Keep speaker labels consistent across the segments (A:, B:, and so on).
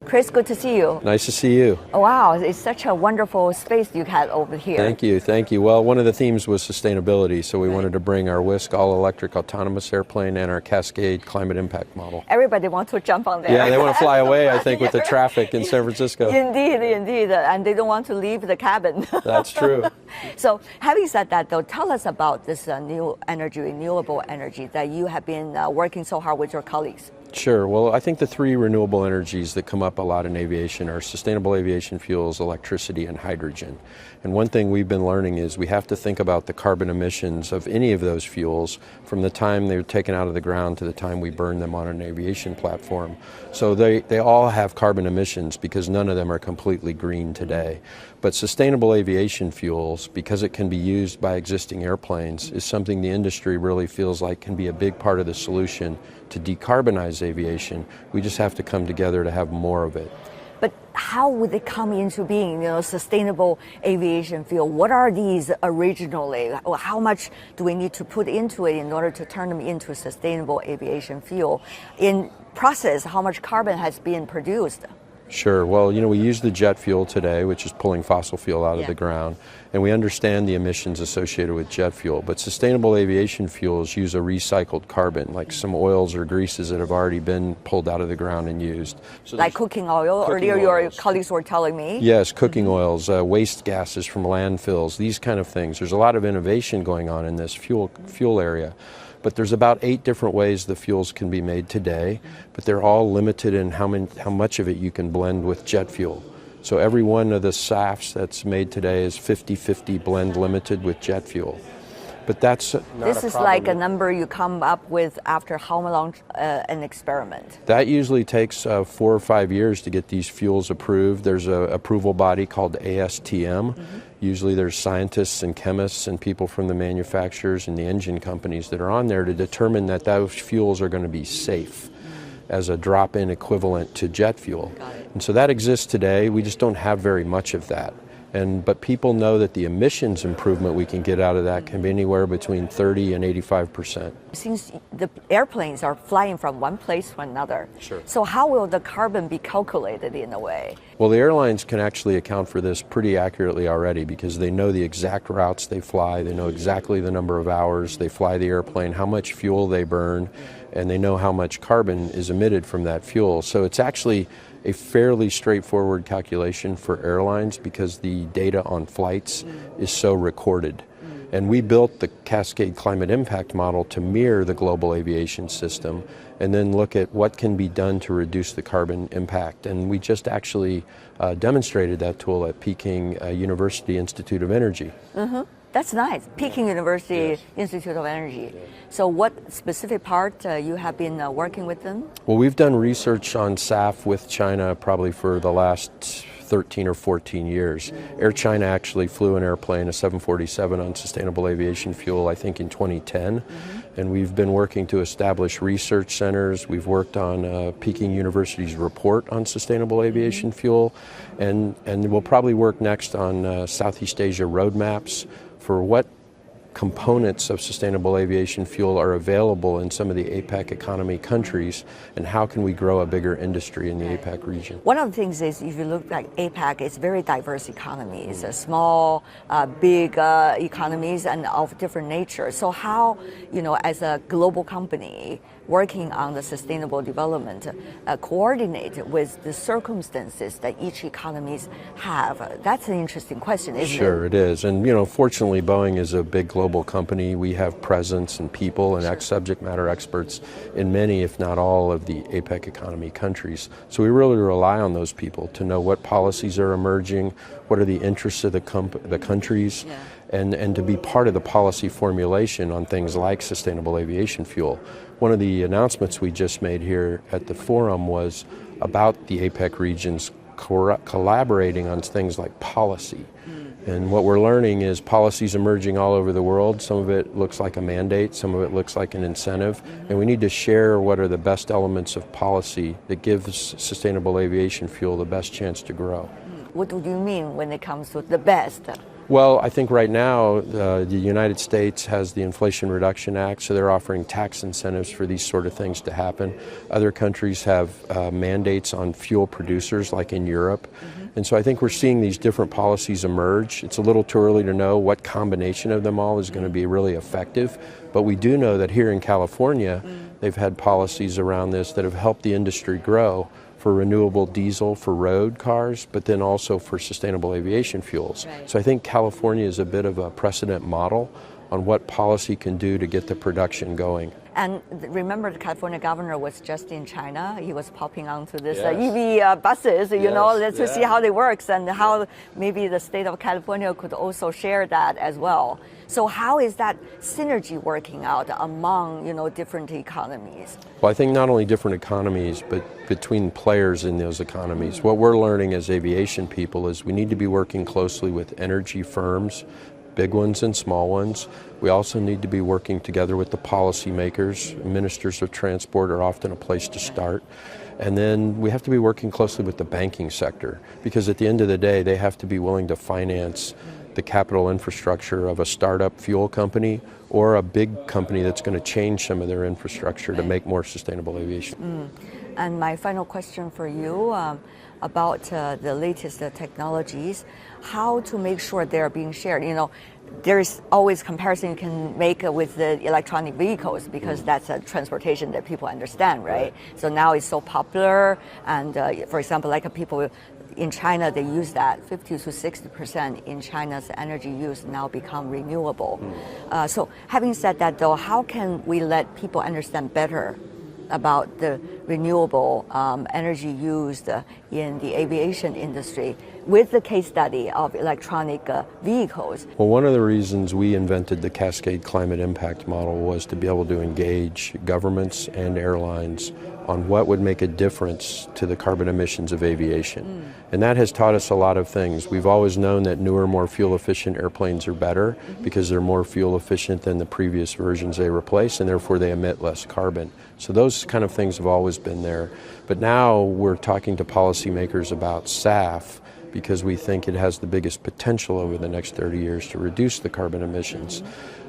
A: Chris, good to see you.
B: Nice to see you.
A: Wow, it's such a wonderful space you had over here.
B: Thank you, thank you. Well, one of the themes was sustainability, so we wanted to bring our Wisk all-electric autonomous airplane and our Cascade climate impact model.
A: Everybody wants to jump on there.
B: Yeah, they want to fly away, I think, with the traffic in San Francisco.
A: Indeed, and they don't want to leave the cabin.
B: That's true.
A: So having said that, though, tell us about this new energy, renewable energy that you have been working so hard with your colleagues.
B: Sure. Well, I think the three renewable energies that come up a lot in aviation are sustainable aviation fuels, electricity, and hydrogen. And one thing we've been learning is we have to think about the carbon emissions of any of those fuels from the time they're taken out of the ground to the time we burn them on an aviation platform. So they all have carbon emissions because none of them are completely green today. But sustainable aviation fuels, because it can be used by existing airplanes, is something the industry really feels like can be a big part of the solution to decarbonize aviation. We just have to come together to have more of it.
A: But how would they come into being, sustainable aviation fuel? What are these originally? How much do we need to put into it in order to turn them into sustainable aviation fuel? In process, how much carbon has been produced?
B: Sure. Well, we use the jet fuel today, which is pulling fossil fuel out of the ground, and we understand the emissions associated with jet fuel. But sustainable aviation fuels use a recycled carbon, like some oils or greases that have already been pulled out of the ground and used. So
A: like cooking oil, earlier your colleagues were telling me.
B: Yes, cooking oils, waste gases from landfills, these kind of things. There's a lot of innovation going on in this fuel area. But there's about 8 different ways the fuels can be made today, but they're all limited in how much of it you can blend with jet fuel. So every one of the SAFs that's made today is 50-50 blend limited with jet fuel. But that's not a problem.
A: This is like a number you come up with after how long an experiment?
B: That usually takes 4 or 5 years to get these fuels approved. There's an approval body called ASTM. Usually there's scientists and chemists and people from the manufacturers and the engine companies that are on there to determine that those fuels are going to be safe as a drop-in equivalent to jet fuel. And so that exists today. We just don't have very much of that. But people know that the emissions improvement we can get out of that can be anywhere between 30 and 85%.
A: Since the airplanes are flying from one place to another,
B: sure.
A: So how will the carbon be calculated in a way?
B: Well, the airlines can actually account for this pretty accurately already because they know the exact routes they fly, they know exactly the number of hours they fly the airplane, how much fuel they burn, and they know how much carbon is emitted from that fuel. So it's actually a fairly straightforward calculation for airlines because the data on flights is so recorded. And we built the Cascade Climate Impact Model to mirror the global aviation system and then look at what can be done to reduce the carbon impact. And we just actually demonstrated that tool at Peking University Institute of Energy.
A: That's nice. Peking University Institute of Energy.
B: Yeah.
A: So what specific part you have been working with them?
B: Well, we've done research on SAF with China probably for the last 13 or 14 years. Air China actually flew an airplane, a 747, on sustainable aviation fuel, I think in 2010. And we've been working to establish research centers. We've worked on Peking University's report on sustainable aviation fuel. And we'll probably work next on Southeast Asia roadmaps for what components of sustainable aviation fuel are available in some of the APEC economy countries, and how can we grow a bigger industry in the APEC region.
A: One of the things is, if you look at APEC, it's very diverse economy. It's a small, big economies and of different nature. So how, as a global company working on the sustainable development, coordinate with the circumstances that each economies have? That's an interesting question, isn't it?
B: Sure, it is. And, fortunately, Boeing is a big global company. We have presence and people and subject matter experts in many, if not all, of the APEC economy countries. So we really rely on those people to know what policies are emerging, what are the interests of the countries, and to be part of the policy formulation on things like sustainable aviation fuel. One of the announcements we just made here at the forum was about the APEC regions collaborating on things like policy. And what we're learning is policies emerging all over the world. Some of it looks like a mandate, some of it looks like an incentive, and we need to share what are the best elements of policy that gives sustainable aviation fuel the best chance to grow.
A: What do you mean when it comes to the best?
B: Well, I think right now the United States has the Inflation Reduction Act, so they're offering tax incentives for these sort of things to happen. Other countries have mandates on fuel producers, like in Europe. And so I think we're seeing these different policies emerge. It's a little too early to know what combination of them all is going to be really effective, but we do know that here in California, they've had policies around this that have helped the industry grow for renewable diesel for road cars, but then also for sustainable aviation fuels.
A: Right.
B: So I think California is a bit of a precedent model on what policy can do to get the production going.
A: And remember, the California governor was just in China. He was popping onto this
B: Yes.
A: EV buses, you know,
B: Yes,
A: to see how they works and how maybe the state of California could also share that as well. So how is that synergy working out among, you know, different economies?
B: Well, I think not only different economies, but between players in those economies. What we're learning as aviation people is we need to be working closely with energy firms, big ones and small ones. We also need to be working together with the policymakers. Ministers of transport are often a place to start. And then we have to be working closely with the banking sector, because at the end of the day, they have to be willing to finance the capital infrastructure of a startup fuel company or a big company that's going to change some of their infrastructure to make more sustainable aviation.
A: And my final question for you about the latest technologies, how to make sure they're being shared. You know, there's always comparison you can make with the electronic vehicles, because that's a transportation that people understand, right? So now it's so popular, and for example, like people in China, they use that 50 to 60% in China's energy use now become renewable. So having said that though, how can we let people understand better about the renewable energy used in the aviation industry with the case study of electronic vehicles?
B: Well, one of the reasons we invented the Cascade Climate Impact Model was to be able to engage governments and airlines on what would make a difference to the carbon emissions of aviation. And that has taught us a lot of things. We've always known that newer, more fuel-efficient airplanes are better because they're more fuel-efficient than the previous versions they replace, and therefore they emit less carbon. So those kind of things have always been there. But now we're talking to policymakers about SAF, because we think it has the biggest potential over the next 30 years to reduce the carbon emissions.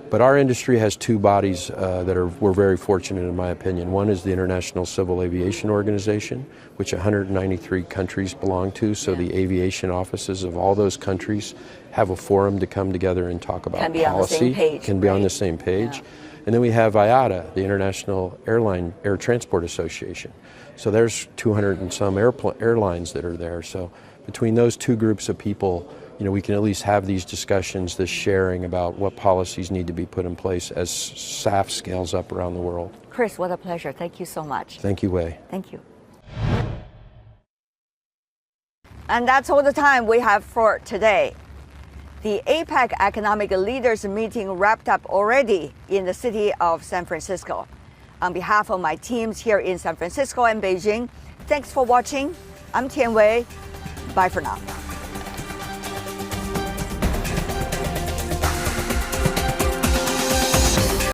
B: But our industry has two bodies we're very fortunate, in my opinion. One is the International Civil Aviation Organization, which 193 countries belong to, so the aviation offices of all those countries have a forum to come together and talk about policy.
A: On the same page,
B: can be on the same page. And then we have IATA, the International Air Transport Association. So there's 200 and some airlines that are there. So between those two groups of people, you know, we can at least have these discussions, this sharing about what policies need to be put in place as SAF scales up around the world.
A: Chris, what a pleasure. Thank you so much.
B: Thank you, Wei.
A: Thank you. And that's all the time we have for today. The APEC Economic Leaders Meeting wrapped up already in the city of San Francisco. On behalf of my teams here in San Francisco and Beijing, thanks for watching. I'm Tian Wei. Bye for now.